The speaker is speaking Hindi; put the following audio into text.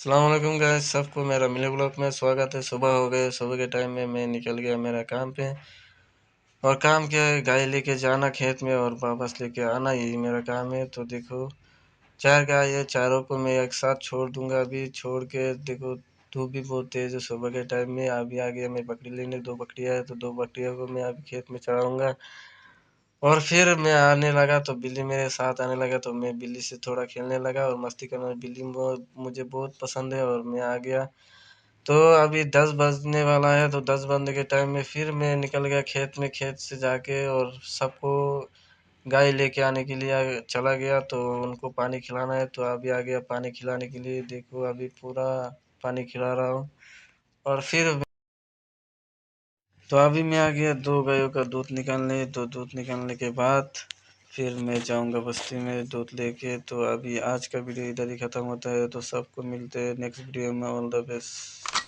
अस्सलाम वालेकुम गाइस, सबको मेरा मिनी ब्लॉग में स्वागत है। सुबह हो गए, सुबह के टाइम में मैं निकल गया मेरा काम पे। और काम क्या है, गाय लेके जाना खेत में और वापस लेके आना, यही मेरा काम है। तो देखो, 4 गाय है, चारों को मैं एक साथ छोड़ दूंगा। अभी छोड़ के देखो, धूप भी बहुत तेज है सुबह के टाइम में। अभी आ गया मैं बकरी लेने, 2 बकरियां है तो 2 बकरियों को मैं अभी खेत में चढ़ाऊंगा। और फिर मैं आने लगा तो बिल्ली मेरे साथ आने लगा, तो मैं बिल्ली से थोड़ा खेलने लगा और मस्ती करना। बिल्ली मुझे बहुत पसंद है और मैं आ गया। तो अभी 10 बजने वाला है, तो 10 बजने के टाइम में फिर मैं निकल गया खेत में। खेत से जाके और सबको गाय लेके आने के लिए चला गया। तो उनको पानी खिलाना है, तो अभी आ गया पानी खिलाने के लिए। देखो अभी पूरा पानी खिला रहा हूँ। और फिर तो अभी मैं आ गया 2 गायों का दूध निकालने। तो दूध निकालने के बाद फिर मैं जाऊंगा बस्ती में दूध लेके। तो अभी आज का वीडियो इधर ही ख़त्म होता है। तो सबको मिलते हैं नेक्स्ट वीडियो में। All the best.